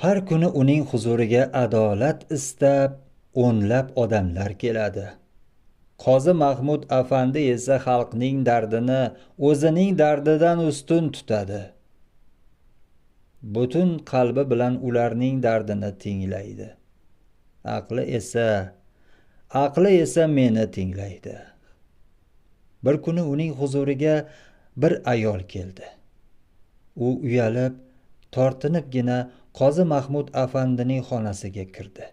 Har kuni uning huzuriga adolat istab o'nlab odamlar keladi. Qozi Mahmud afandi esa xalqning dardini o'zining dardidan ustun tutadi. Butun qalbi bilan ularning dardini tinglaydi. Aqli esa meni tinglaydi. Bir kuni uning huzuriga bir ayol keldi. U uyalib, tortinibgina Qozi Mahmud afandining xonasiga kirdi.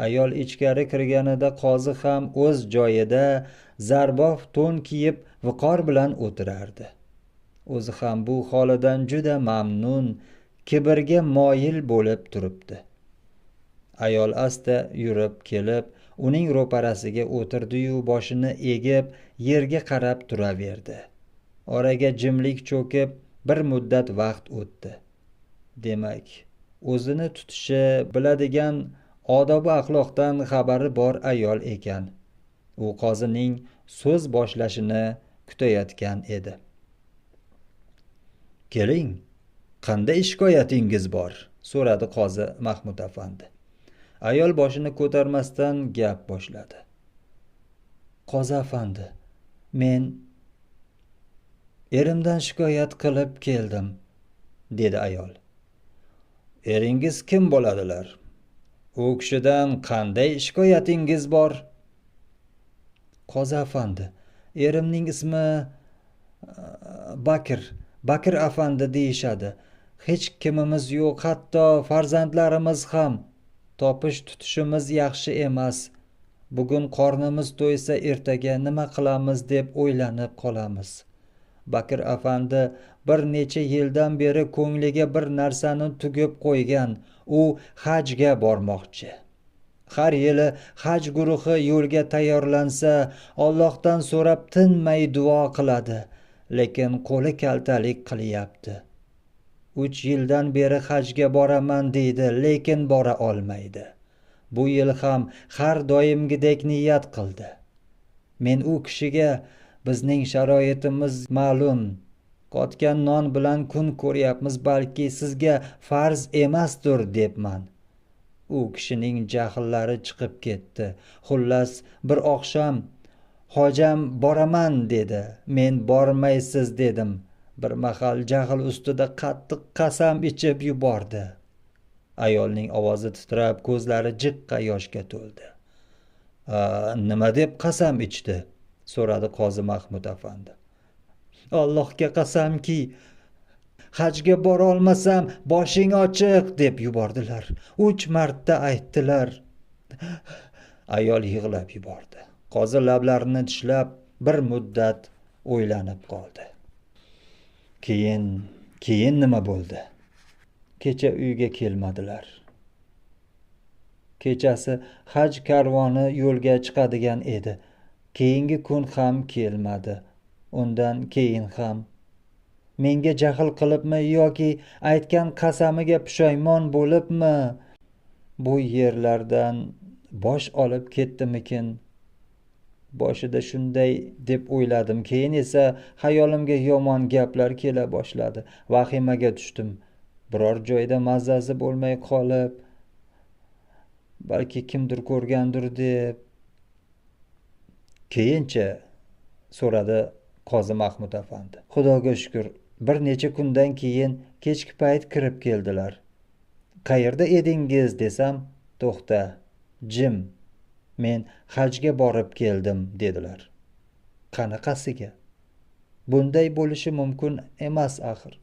Ayol ichkari kirganida qozi ham o'z joyida zarbof to'n kiyib viqor bilan o'tirardi. O'zi ham bu holidan juda mamnun, kibrga moyil bo'lib turibdi. Ayol asta yurib kelib, uning ro'parasiga o'tirdi-yu boshini egib yerga qarab turaverdi. Oraga jimlik cho'kib, bir muddat vaqt o'tdi. Demak, o'zini tutishi, biladigan odobi axloqdan xabari bor ayol ekan. U qozining so'z boshlashini kutayotgan edi. "Keling, qanday shikoyatingiz bor?" so'radi Qozi Mahmud afandi. Ayol boshini ko'tarmasdan gap boshladi. "Qozi afandi, men erimdan shikoyat qilib keldim", dedi ayol. "Eringiz kim bo'ladilar? U kishidan qanday shikoyatingiz bor?" "Qozi afandi, erimning ismi Bakir afandi deyishadi. Hech kimimiz yo'q, hatto farzandlarimiz ham. Topish tutishimiz yaxshi emas. Bugun qornimiz to'ysa ertaga nima qilamiz deb o'ylanib qolamiz. Bakir afandi bir necha yildan beri ko'ngliga bir narsani tugib qo'ygan. U hajga bormoqchi. Har yili haj guruhi yo'lga tayyorlansa, Allohdan so'rab tinmay duo qiladi, lekin qo'li kaltalik qilyapti. 3 yildan beri hajga boraman deydi, lekin bora olmaydi. Bu yil ham har doimgidek niyat qildi. Men u kishiga bizning sharoitimiz ma'lum, qotgan non bilan kun ko'ryapmiz, balki sizga farz emasdir debman. U kishining jahllari chiqib ketdi. Xullas, bir oqshom hojam boraman dedi. Men bormaysiz dedim. Bir mahal jahl ustida qattiq qasam ichib yubordi. Ayolning ovozi titrab, ko'zlari jiqqa yoshga to'ldi. "Nima deb qasam ichdi?" so'radi Qozi Mahmud afandi. "Allohga qasamki, hajga bora olmasam boshing ochiq deb yubordilar. 3 marta aytdilar." Ayol yig'lab yubordi. Qozi lablarini tishlab bir muddat o'ylanib qoldi. Keyin nima bo'ldi? Kecha uyga kelmadilar. Kechasi haj karvoni yo'lga chiqadigan edi. Keyingi kun ham kelmadi. Undan keyin ham. Menga jahl qilibmi yoki aytgan qasamiga pushaymon bo'libmi? Bu yerlardan bosh olib ketdimikin? Boshida shunday deb o'yladim. Keyin esa xayolimga yomon gaplar kela boshladi. Vahimaga tushdim. Biror joyda mazasi bo'lmay qolib, balki kimdir ko'rgandir deb. "Keyinchi?" so'radi Qozi Mahmud afandi. "Xudoga shukr, bir necha kundan keyin kechki payt kirib keldilar. Qayerda edingiz desam, to'xta, jim. Men hajga borib keldim dedilar. Qanaqasiga? Bunday bo'lishi mumkin emas axir.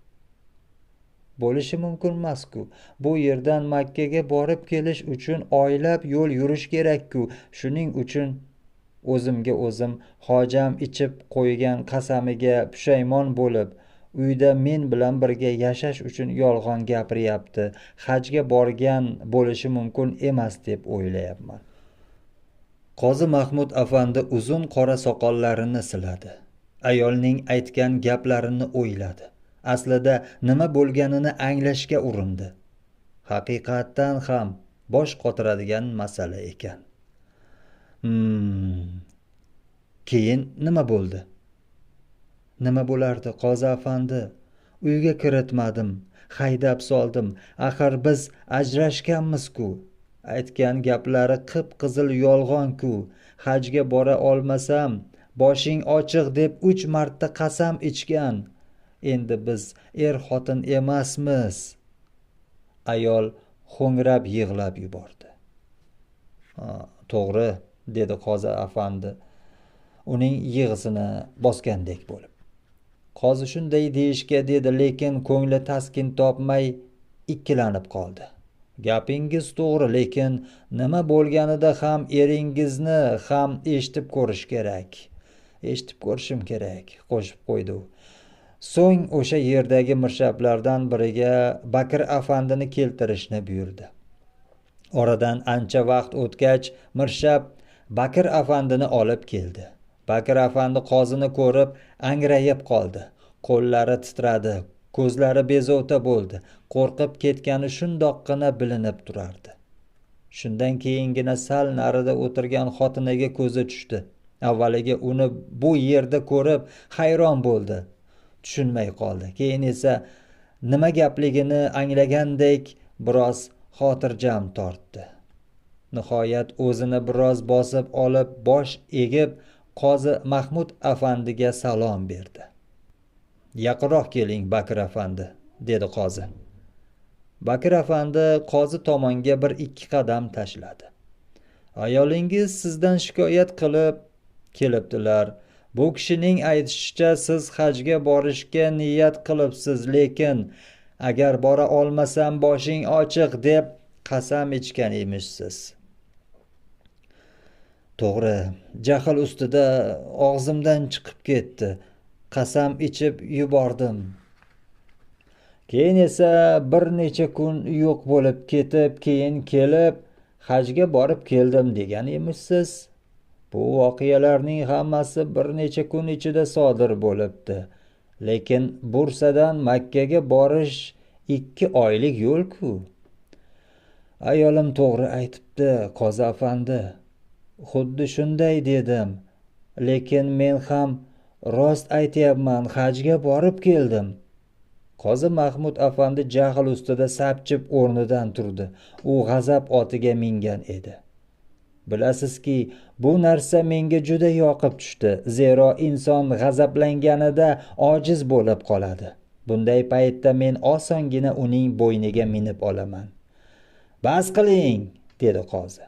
Bo'lishi mumkin emas-ku. Bu yerdan Makkaga borib kelish uchun oylab yo'l yurish kerak-ku. Shuning uchun o'zimga o'zim hojam ichib qo'ygan qasamiga pushaymon bo'lib, uyda men bilan birga yashash uchun yolg'on gapiryapti. Hajga borgan bo'lishi mumkin emas deb o'ylayapman." Qozi Mahmud afandi uzun qora soqollarini siladi. Ayolning aytgan gaplarini o'yladi. Aslida nima bo'lganini anglashga urindi. Haqiqatdan ham bosh qotiradigan masala ekan. Keyin nima bo'ldi? Nima bo'lardi, Qozi afandi? Uyga kiritmadim. haydab soldim. Axir biz ajrashganmiz-ku. Aytgan gaplari qip-qizil yolg'on-ku. Hajga bora olmasam boshing ochiq deb 3 marta qasam ichgan. Endi biz xotin emasmiz. Ayol ho'ngrab yig'lab yubordi. To'g'ri, dedi qozi afandi uning yig'isini bosgandek bo'lib. Qozi shunday deyishga dedi, lekin ko'ngli taskin topmay ikkilanib qoldi. Gapingiz to'g'ri, lekin nima bo'lganida ham eringizni ham eshitib ko'rish kerak. Eshitib ko'rishim kerak, qo'shib qo'ydi u. So'ng o'sha yerdagi mirshablardan biriga Bakir afandini keltirishni buyurdi. Oradan ancha vaqt o'tgach, mirshab Bakir afandini olib keldi. Bakir afandi qozini ko'rib angrayib qoldi. Qo'llari titradi, ko'zlari bezovta bo'ldi. Qo'rqib ketgani shundoqqina bilinib turardi. Shundan keyingina sal narida o'tirgan xotiniga ko'zi tushdi. Avvaliga uni bu yerda ko'rib hayron bo'ldi. Tushunmay qoldi. Keyin esa nima gapligini anglagandek biroz xotirjam tortdi. Nihoyat o'zini biroz bosib olib, bosh egib qozi Mahmud afandiga salom berdi. Yaqinroq keling, Bakir afandi, dedi qozi. Bakir afandi qozi tomonga 1-2 qadam tashladi. Ayolingiz sizdan shikoyat qilib kelibdilar. Bu kishining aytishicha siz hajga borishga niyat qilibsiz, lekin agar bora olmasam boshing ochiq deb qasam ichgan emishsiz. To'g'ri, jahl ustida og'zimdan chiqib ketdi. Qasam ichib yubordim. Keyin esa bir necha kun yo'q bo'lib ketib, keyin kelib hajga borib keldim degan emishsiz. Bu voqealarning hammasi bir necha kun ichida sodir bo'libdi. Lekin Bursadan Makkaga borish 2 oylik yo'l-ku. Ayolim to'g'ri aytibdi, qozi afandi. Xuddi shunday dedim. Lekin men ham rost aytyapman, hajga borib keldim. Qozi Mahmud afandi jahl ustida sapchib o'rnidan turdi. U g'azab otiga mingan edi. Bilasizki, bu narsa menga juda yoqib tushdi. Zero inson g'azablanganida ojiz bo'lib qoladi. Bunday paytda men osongina uning bo'yniga minib olaman. Bas qiling, dedi qozi.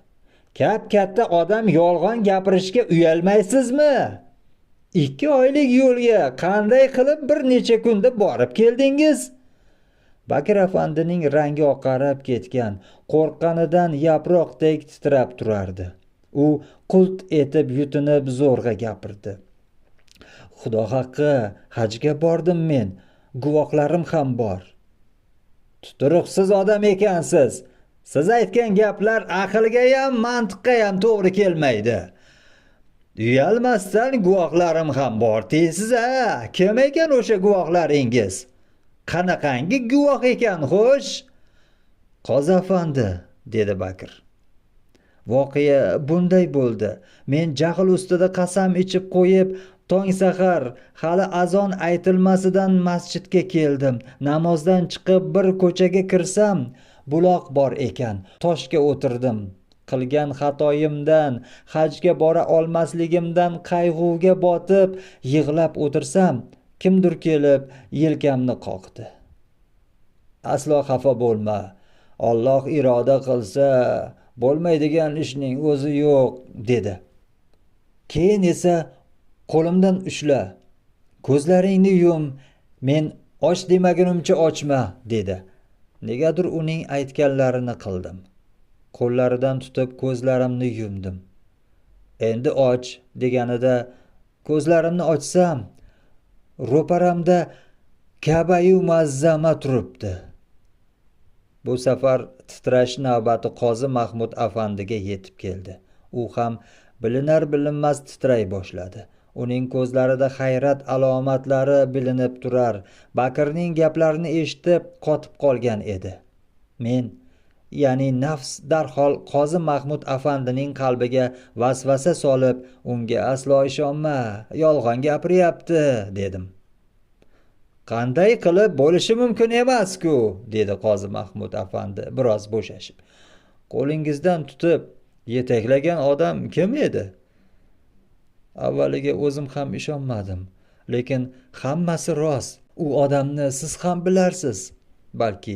Katta odam yolg'on gapirishga uyalmaysizmi? 2 oylik yo'lga qanday qilib bir necha kunda borib keldingiz? Bakir afandining rangi oqarib ketgan, qo'rqqanidan yaproqdek titrab turardi. U qult etib yutinib zo'rg'a gapirdi. Xudo haqqi, hajga bordim men, guvohlarim ham bor. Tuturuqsiz odam ekansiz. Siz aytgan gaplar aqlga ham, mantiqqa ham to'g'ri kelmaydi. Uyalmasdan guvohlarim ham bor deysiz-a? Kim ekan o'sha guvohlaringiz? Qanaqangi guvoh ekan, xo'sh? Qozi afandi, dedi Bakir. Voqea bunday bo'ldi. Men jahl ustida qasam ichib qo'yib, tong sahar hali azon aytilmasidan masjidga keldim. Namozdan chiqib bir ko'chaga kirsam, buloq bor ekan. Toshga o'tirdim. Qilgan xatoyimdan, hajga bora olmasligimdan qayg'uga botib, yig'lab o'tirsam, kimdir kelib yelkamni qoqdi. Aslo xafa bo'lma. Alloh iroda qilsa, bo'lmaydigan ishning o'zi yo'q, dedi. Keyin esa qo'limdan ushla. Ko'zlaringni yum, men och demagunimcha ochma, dedi. Negadir uning aytganlarini qildim. Qo'llaridan tutib ko'zlarimni yumdim. Endi och deganida ko'zlarimni ochsam, ro'paramda Ka'ba-yu Muazzama turibdi. Bu safar titrash navbati qozi Mahmud afandiga yetib keldi. U ham bilinar bilinmas titray boshladi. Uning ko'zlarida hayrat alomatlari bilinib turar. Bakirning gaplarini eshitib qotib qolgan edi. Men, ya'ni nafs darhol qozi Mahmud afandining qalbiga vasvasa solib, unga aslo ishonma, yolg'on gapiryapti, dedim. Qanday qilib bo'lishi mumkin emas-ku, dedi qozi Mahmud afandi biroz bo'shashib. Qo'lingizdan tutib yetaklagan odam kim edi? Avvaliga o'zim ham ishonmadim, lekin hammasi rost. U odamni siz ham bilarsiz. Balki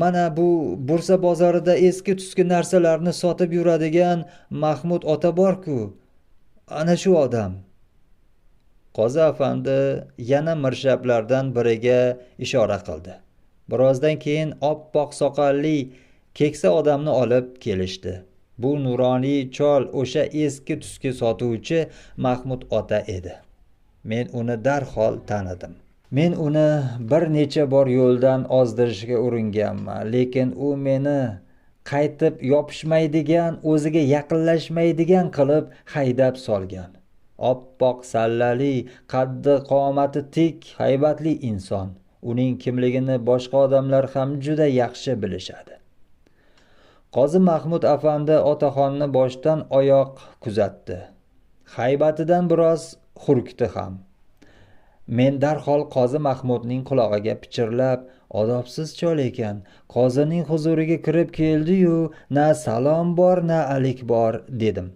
mana bu bursa bozorida eski tuski narsalarni sotib yuradigan Mahmud ota bor-ku, ana shu odam. Qozi afandi yana mirshablardan biriga ishora qildi. Birozdan keyin oppoq soqolli keksa odamni olib kelishdi. Bu nuroniy chol o'sha eski tuski sotuvchi Mahmud ota edi. Men uni darhol tanidim. Men uni bir necha bor yo'ldan ozdirishga uringanman, lekin u meni qaytib yopishmaydigan, o'ziga yaqinlashmaydigan qilib haydab solgan. Oppoq sallali, qaddi qomati tik, haybatli inson. Uning kimligini boshqa odamlar ham juda yaxshi bilishadi. Qozi Mahmud afandi otaxonni boshdan oyoq kuzatdi. Haybatidan biroz hurkdi ham. Men darhol qozi Mahmudning qulog'iga pichirlab, odobsiz chol ekan, qozining huzuriga kirib keldi-yu, na salom bor, na alik bor, dedim.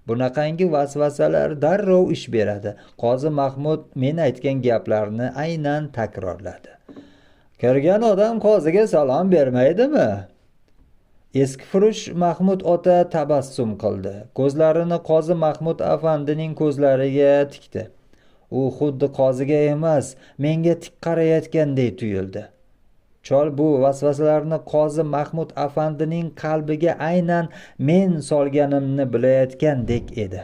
Bunaqangi vasvasalar darrov ish beradi. Qozi Mahmud men aytgan gaplarni aynan takrorladi. Kirgan odam qoziga salom bermaydimi? Eskifurush Mahmud ota tabassum qildi. Ko'zlarini qozi Mahmud afandining ko'zlariga tikdi. U xuddi qoziga emas, menga tik qarayotgandek tuyuldi. Chol bu vasvasalarni qozi Mahmud afandining qalbiga aynan men solganimni bilayotgandek edi.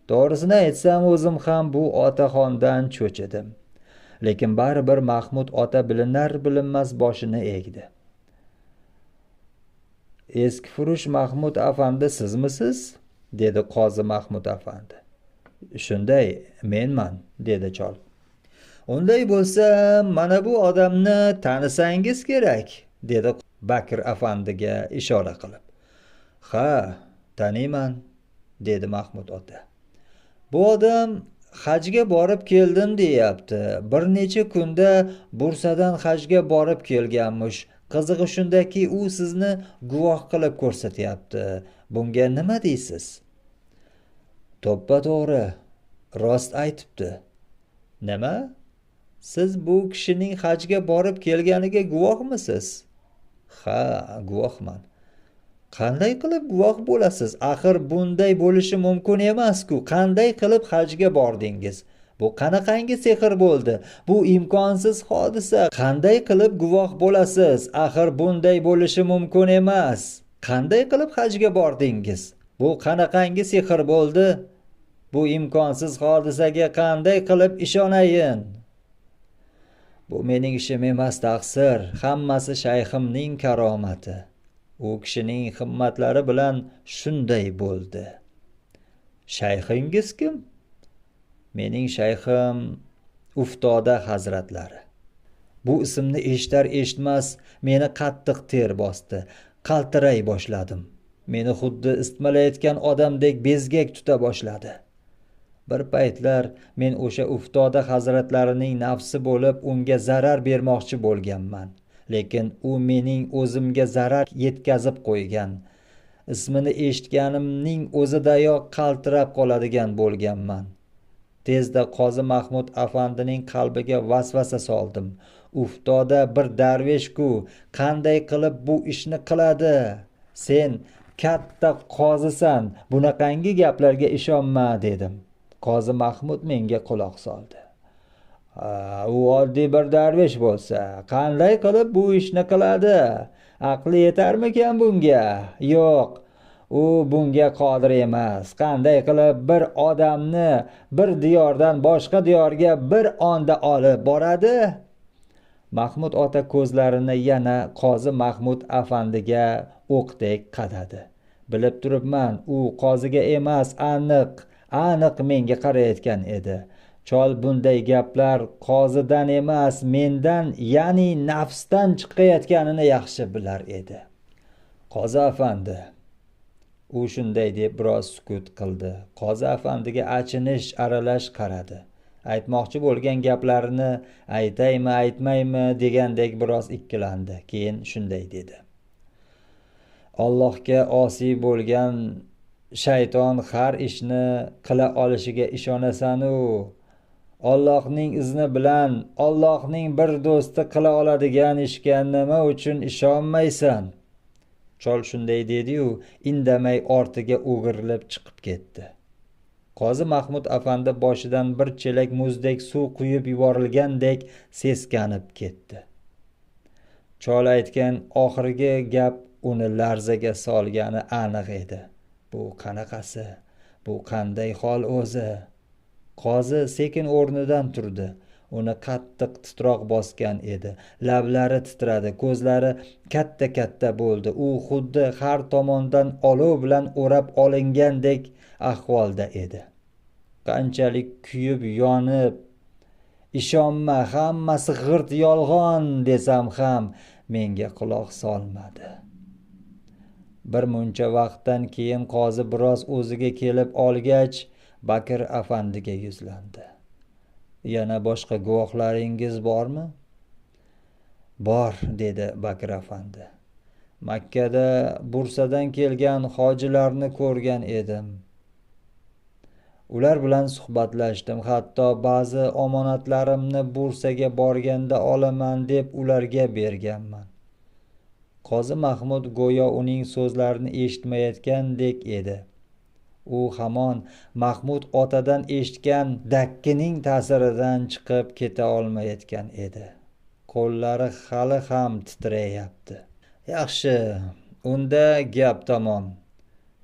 To'g'risini aytsam, o'zim ham bu otaxondan cho'chidim. Lekin baribir Mahmud ota bilinar bilinmas boshini egdi. Eskifurush Mahmud afandi sizmisiz? Dedi qozi Mahmud afandi. Shunday, menman, dedi chol. Unday bo'lsa, mana bu odamni tanisangiz kerak, dedi Bakir afandiga ishora qilib. Ha, taniyman, dedi Mahmud ota. Bu odam hajga borib keldim deyapti. Bir necha kunda Bursadan hajga borib kelganmish. Qizig'i shundaki, u sizni guvoh qilib ko'rsatyapti. Bunga nima deysiz? To'ppa-to'g'ri, rost aytibdi. Nima? Siz bu kishining hajga borib kelganiga guvohmisiz? Ha, guvohman. Qanday qilib guvoh bo'lasiz? Axir bunday bo'lishi mumkin emas-ku. Qanday qilib hajga bordingiz? Bu qanaqangi sehr bo'ldi? Bu imkonsiz hodisa. Qanday qilib guvoh bo'lasiz? Axir bunday bo'lishi mumkin emas. Qanday qilib hajga bordingiz? Bu qanaqangi sehr bo'ldi? Bu imkonsiz hodisaga qanday qilib ishonayin? Bu mening ishim emas, taqsir. Hammasi shayximning karomati. U kishining himmatlari bilan shunday bo'ldi. Shayxingiz kim? Mening shayxim Uftoda hazratlari. Bu ismni eshitar-eshitmas meni qattiq ter bosdi. Qaltiray boshladim. Meni xuddi istmalayotgan odamdek bezgak tuta boshladi. Bir paytlar men o'sha Uftoda hazratlarining nafsi bo'lib unga zarar bermoqchi bo'lganman. Lekin u mening o'zimga zarar yetkazib qo'ygan. Ismini eshitganimning o'zidayoq qaltirab qoladigan bo'lganman. Tezda qozi Mahmud afandining qalbiga vasvasa soldim. Uftoda bir darvesh-ku, qanday qilib bu ishni qiladi? Sen katta qozisan, bunaqangi gaplarga ishonma, dedim. Qozi Mahmud menga quloq soldi. U oddiy bir darvesh bo'lsa, qanday qilib bu ishni qiladi? Aqli yetarmikan bunga? Yo'q, u bunga qodir emas. Qanday qilib bir odamni bir diyordan boshqa diyorga bir onda olib boradi? Mahmud ota ko'zlarini yana qozi Mahmud afandiga o'qdek qadadi. Bilib turibman, u qoziga emas, aniq menga qarayotgan edi. Chol bunday gaplar qozidan emas, mendan, ya'ni nafsdan chiqayotganini yaxshi bilar edi. Qozi afandi, u shunday deb biroz sukut qildi. Qozi afandiga achinish aralash qaradi. Aytmoqchi bo'lgan gaplarini aytaymi aytmaymi degandek biroz ikkilandi. Keyin shunday dedi: Allohga osiy bo'lgan shayton har ishni qila olishiga ishonasan-u, Allohning izni bilan Allohning bir do'sti qila oladigan ishga nima uchun ishonmaysan? Chol shunday dedi-yu, indamay ortiga o'girilib chiqib ketdi. Qozi Mahmud afandi boshidan bir chelak muzdek suv quyib yuborilgandek seskanib ketdi. Chol aytgan oxirgi gap uni larzaga solgani aniq edi. Bu qanaqasi? Bu qanday hol o'zi? Qozi sekin o'rnidan turdi. Uni qattiq titroq bosgan edi. Lablari titradi, ko'zlari katta-katta bo'ldi. U xuddi har tomondan olov bilan o'rab olingandek ahvolda edi. Qanchalik kuyib yonib, ishonma, hammasi g'irt yolg'on desam ham menga quloq solmadi. Bir muncha vaqtdan keyin qozi biroz o'ziga kelib olgach, Bakir afandiga yuzlandi. Yana boshqa guvohlaringiz bormi? Bor, dedi Bakir afandi. Makkada Bursadan kelgan hojilarni ko'rgan edim. Ular bilan suhbatlashdim. Hatto ba'zi omonatlarimni Bursaga borganda olaman deb ularga berganman. Qozi Mahmud go'yo uning so'zlarini eshitmayotgandek edi. U hamon Mahmud otadan eshitgan dakkining ta'siridan chiqib keta olmayotgan edi. Qo'llari hali ham titrayapti. Yaxshi, unda gap tamom.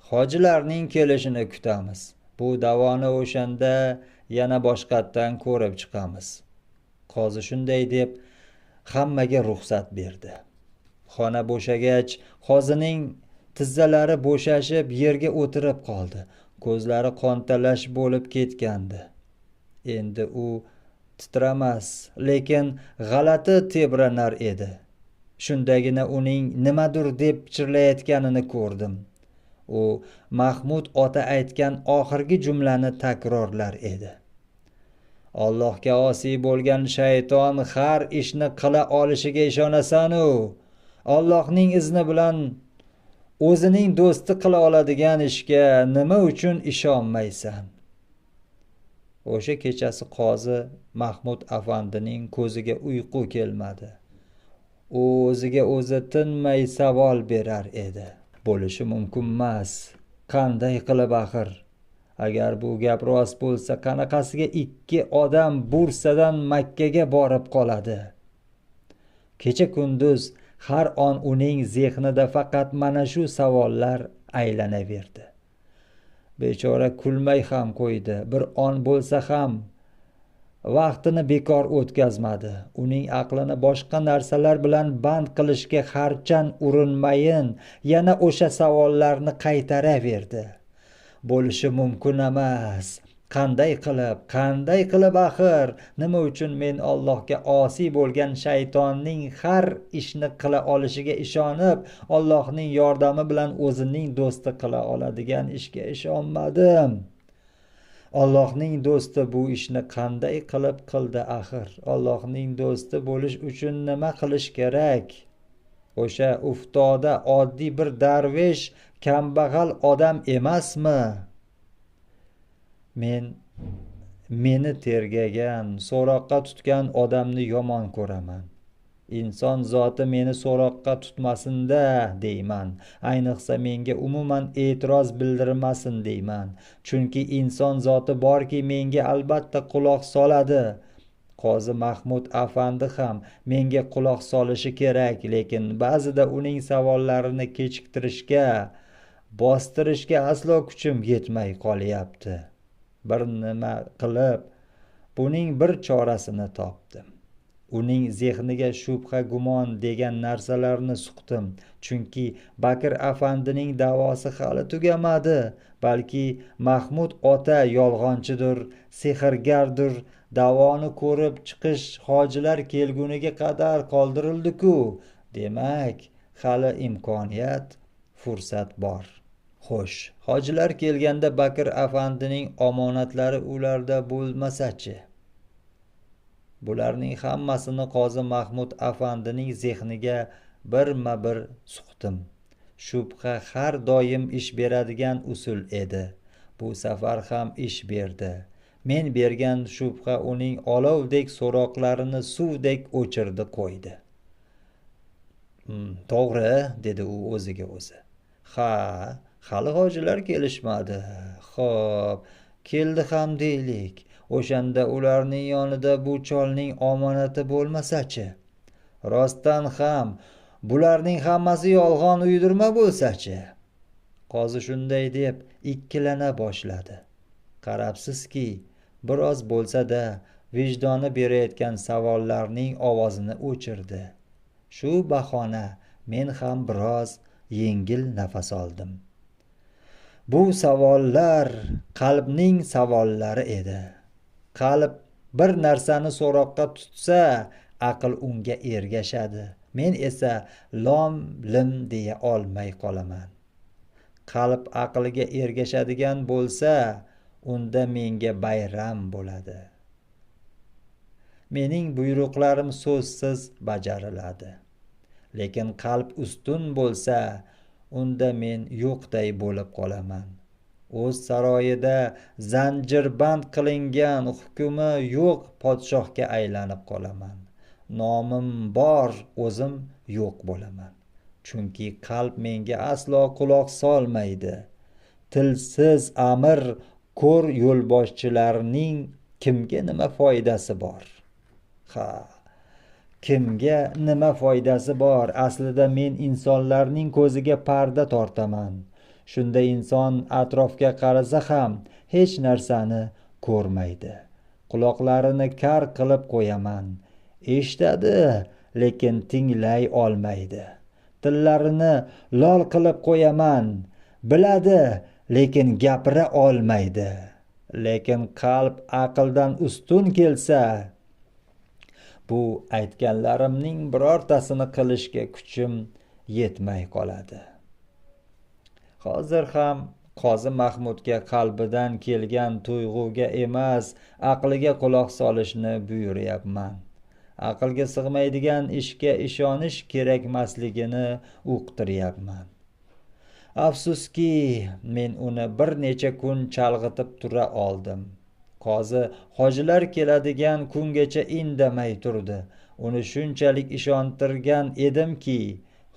Hojilarning kelishini kutamiz. Bu davoni o'shanda yana boshqatdan ko'rib chiqamiz. Qozi shunday deb hammaga ruxsat berdi. Xona bo'shagach, qozining tizzalari bo'shashib yerga o'tirib qoldi. Ko'zlari qontalash bo'lib ketgandi. Endi u titramas, lekin g'alati tebranar edi. Shundagina uning nimadir deb pichirlayotganini ko'rdim. U Mahmud ota aytgan oxirgi jumlani takrorlar edi. Allohga osiy bo'lgan shayton har ishni qila olishiga ishonasan-u, Allohning izni bilan o'zining do'sti qila oladigan ishga nima uchun ishonmaysan? O'sha kechasi qozi Mahmud afandining ko'ziga uyqu kelmadi. U o'ziga o'zi tinmay savol berar edi. Bo'lishi mumkin emas. Qanday qilib axir? Agar bu gap rost bo'lsa, qanaqasiga ikki odam Bursadan Makkaga borib qoladi? Kecha kunduz har on uning zehnida faqat mana shu savollar aylanaverdi. Bechora kulmay ham qo'ydi. Bir on bo'lsa ham vaqtini bekor o'tkazmadi. Uning aqlini boshqa narsalar bilan band qilishga harchan urinmayin, yana o'sha savollarni qaytaraverdi. Bo'lishi mumkin emas. Qanday qilib axir? Nima uchun men Allohga osiy bo'lgan shaytonning har ishni qila olishiga ishonib, Allohning yordami bilan o'zining do'sti qila oladigan ishga ishonmadim? Allohning do'sti bu ishni qanday qilib qildi axir? Allohning do'sti bo'lish uchun nima qilish kerak? O'sha uftoda oddiy bir darvish, kambag'al odam emasmi? Meni tergagan, so'roqqa tutgan odamni yomon ko'raman. Inson zoti meni so'roqqa tutmasin-da deyman. Ayniqsa menga umuman e'tiroz bildirmasin deyman. Chunki inson zoti borki menga albatta quloq soladi. Qozi Mahmud afandi ham menga quloq solishi kerak, lekin ba'zida uning savollarini kechiktirishga, bostirishga aslo kuchim yetmay qolyapti. Bir nima qilib buning bir chorasini topdim. Uning zehniga shubha, gumon degan narsalarni suqdim. Chunki Bakir afandining da'vosi hali tugamadi. Balki Mahmud ota yolg'onchidir, sehrgardir. Da'voni ko'rib chiqish hojilar kelguniga qadar qoldirildi-ku. Demak, hali imkoniyat, fursat bor. Xo'sh, hojilar kelganda Bakir afandining omonatlari ularda bo'lmasa-chi? Bularning hammasini qozi Mahmud afandining zehniga birma bir suqdim. Shubha har doim ish beradigan usul edi. Bu safar ham ish berdi. Men bergan shubha uning olovdek so'roqlarini suvdek o'chirdi qo'ydi. To'g'ri, dedi u o'ziga o'zi. Ha, hali hojilar kelishmadi. Xo'p, keldi ham deylik. O'shanda ularning yonida bu cholning omonati bo'lmasa-chi? Rostdan ham bularning hammasi yolg'on uydirma bo'lsa-chi? Qozi shunday deb ikkilana boshladi. Qarabsizki, biroz bo'lsa-da vijdoni berayotgan savollarning ovozini o'chirdi. Shu bahona men ham biroz yengil nafas oldim. Bu savollar qalbning savollari edi. Qalb bir narsani so'roqqa tutsa, aql unga ergashadi. Men esa lom lim deya olmay qolaman. Qalb aqliga ergashadigan bo'lsa, unda menga bayram bo'ladi. Mening buyruqlarim so'zsiz bajariladi. Lekin qalb ustun bo'lsa, unda men yo'qday bo'lib qolaman. O'z saroyida zanjirband qilingan hukmi yo'q podshohga aylanib qolaman. Nomim bor, o'zim yo'q bo'laman. Chunki qalb menga aslo quloq solmaydi. Tilsiz amir ko'r yo'lboshchilarning kimga nima foydasi bor? Ha, kimga nima foydasi bor? Aslida men insonlarning ko'ziga parda tortaman. Shunda inson atrofga qarasa ham hech narsani ko'rmaydi. Quloqlarini kar qilib qo'yaman. Eshitadi, lekin tinglay olmaydi. Tillarini lol qilib qo'yaman. Biladi, lekin gapira olmaydi. Lekin qalb aqldan ustun kelsa, bu aytganlarimning birortasini qilishga kuchim yetmay qoladi. Hozir ham qozi Mahmudga qalbidan kelgan tuyg'uga emas, aqliga quloq solishni buyuryapman. Aqlga sig'maydigan ishga ishonish kerakmasligini uqtiryapman. Afsuski, men uni bir necha kun chalg'itib tura oldim. Qozi hojilar keladigan kungacha indamay turdi. Uni shunchalik ishontirgan edimki,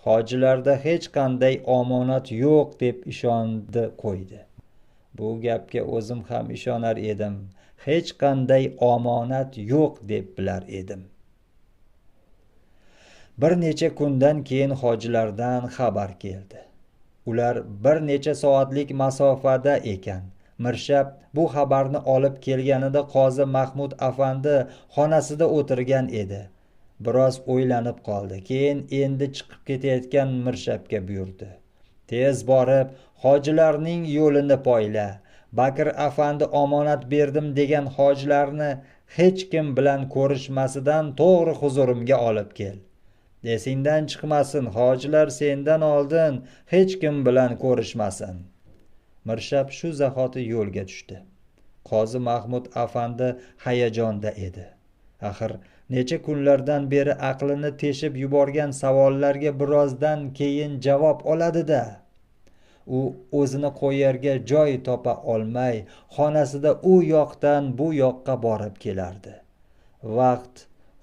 hojilarda hech qanday omonat yo'q deb ishondi qo'ydi. Bu gapga o'zim ham ishonar edim. Hech qanday omonat yo'q deb bilar edim. Bir necha kundan keyin hojilardan xabar keldi. Ular bir necha soatlik masofada ekan. Mirshab bu xabarni olib kelganida qozi Mahmud afandi xonasida o'tirgan edi. Biroz o'ylanib qoldi. Keyin endi chiqib ketayotgan Mirshabga buyurdi. Tez borib, hojilarning yo'lini poyla. Bakir afandi omonat berdim degan hojilarni hech kim bilan ko'rishmasidan to'g'ri huzurimga olib kel. Esingdan chiqmasin, hojilar sendan oldin hech kim bilan ko'rishmasin. Mirshab shu zahoti yo'lga tushdi. Qozi Mahmud afandi hayajonda edi. Axir necha kunlardan beri aqlini teshib yuborgan savollarga birozdan keyin javob oladi-da. U o'zini qo'yarga joy topa olmay, xonasida u yoqdan bu yoqqa borib kelardi. Vaqt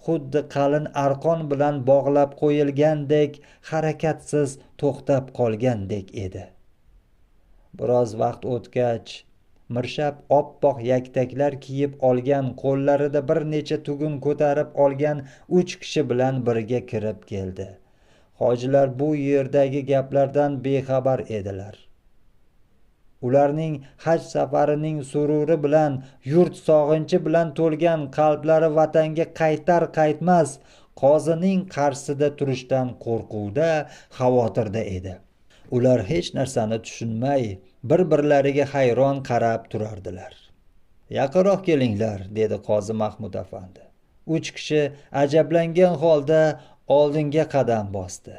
xuddi qalin arqon bilan bog'lab qo'yilgandek harakatsiz to'xtab qolgandek edi. Biroz vaqt o'tgach, Mirshab oppoq yaktaklar kiyib olgan, qo'llarida bir necha tugun ko'tarib olgan 3 kishi bilan birga kirib keldi. Hojilar bu yerdagi gaplardan bexabar edilar. Ularning haj safarining sururi bilan, yurt sog'inchi bilan to'lgan qalblari vatanga qaytar qaytmas qozining qarshisida turishdan qo'rquvda, xavotirda edi. Ular hech narsani tushunmay, bir-birlariga hayron qarab turardilar. "Yaqinroq kelinglar", dedi qozi Mahmud afandi. 3 kishi ajablangan holda oldinga qadam bosdi.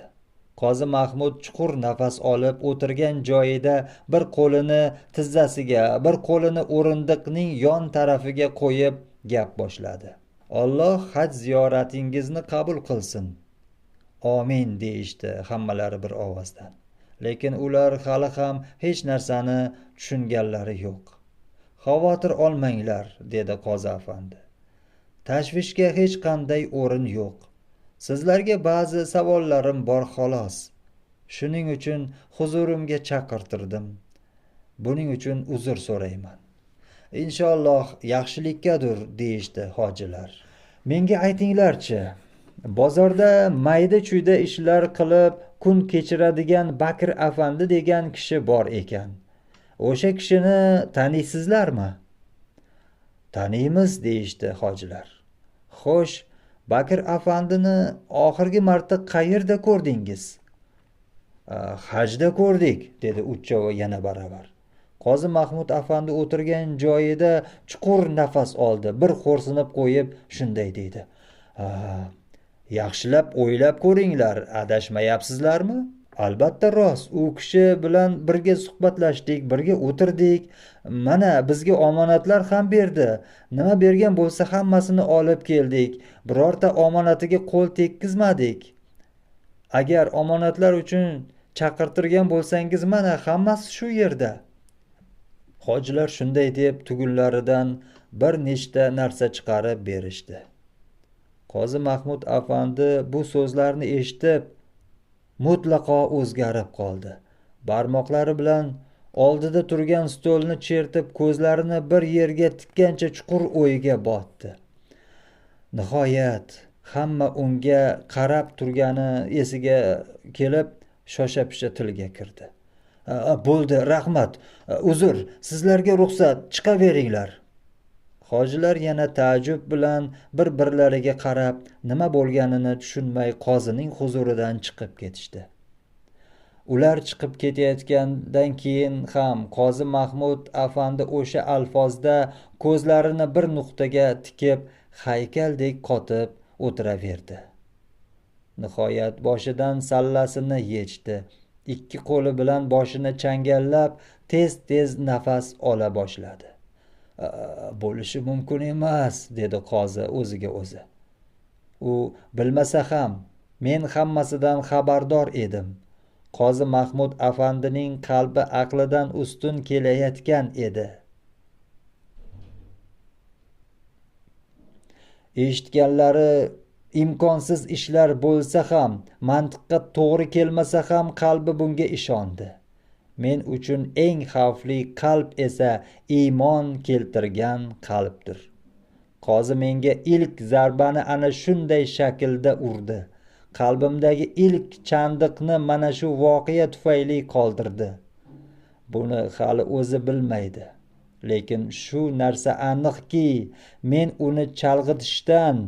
Qozi Mahmud chuqur nafas olib o'tirgan joyida bir qo'lini tizzasiga, bir qo'lini o'rindiqning yon tarafiga qo'yib gap boshladi. Alloh haj ziyoratingizni qabul qilsin. Amin deyishdi hammalari bir ovozdan. Lekin ular hali ham hech narsani tushunganlari yo'q. Xavotir olmanglar, dedi qozi afandi. Tashvishga hech qanday o'rin yo'q. Sizlarga ba'zi savollarim bor xolos. Shuning uchun huzurimga chaqirtirdim. Buning uchun uzr so'rayman. Inshaalloh yaxshilikkadir, deyishdi hojilar. Menga aytinglarchi, bozorda mayda-chuyda ishlar qilib kun kechiradigan Bakir afandi degan kishi bor ekan. O'sha kishini taniysizlarmi? Taniymiz, deyishdi hojilar. Xo'sh, Bakir afandini oxirgi marta qayerda ko'rdingiz? Hajda ko'rdik, dedi uchchovi yana baravar. Qozi Mahmud afandi o'tirgan joyida chuqur nafas oldi, bir xo'rsinib qo'yib shunday dedi. Yaxshilab o'ylab ko'ringlar, adashmayapsizlarmi? Albatta rost, u kishi bilan birga suhbatlashdik, birga o'tirdik. Mana bizga omonatlar ham berdi. Nima bergan bo'lsa hammasini olib keldik. Birorta omonatiga qo'l tekkizmadik. Agar omonatlar uchun chaqirtirgan bo'lsangiz, mana hammasi shu yerda. Hojilar shunday deb tugunlaridan bir nechta narsa chiqarib berishdi. Qozi Mahmud afandi bu so'zlarni eshitib mutlaqo o'zgarib qoldi. Barmoqlari bilan oldida turgan stolni chertib, ko'zlarini bir yerga tikkancha chuqur o'yga botdi. Nihoyat hamma unga qarab turgani esiga kelib, shosha-pisha tilga kirdi. Bo'ldi, rahmat. Uzr, sizlarga ruxsat, chiqaveringlar. Hojilar yana taajjub bilan bir-birlariga qarab, nima bo'lganini tushunmay qozining huzuridan chiqib ketishdi. Ular chiqib ketayotgandan keyin ham qozi Mahmud afandi o'sha alfozda ko'zlarini bir nuqtaga tikib, haykaldek qotib o'tiraverdi. Nihoyat boshidan sallasini yechdi. Ikki qo'li bilan boshini changallab, tez-tez nafas ola boshladi. Bo'lishi mumkin emas, dedi qozi o'ziga o'zi. U bilmasa ham men hammasidan xabardor edim. Qozi Mahmud afandining qalbi aqlidan ustun kelayotgan edi. Eshitganlari imkonsiz ishlar bo'lsa ham, mantiqqa to'g'ri kelmasa ham qalbi bunga ishondi. Men uchun eng xavfli qalb esa iymon keltirgan qalbdir. Qozi menga ilk zarbani ana shunday shaklda urdi. Qalbimdagi ilk chandiqni mana shu voqea tufayli qoldirdi. Buni hali o'zi bilmaydi. Lekin shu narsa aniqki, men uni chalg'itishdan,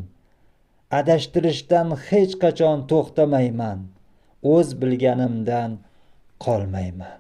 adashtirishdan hech qachon to'xtamayman. O'z bilganimdan qolmayman.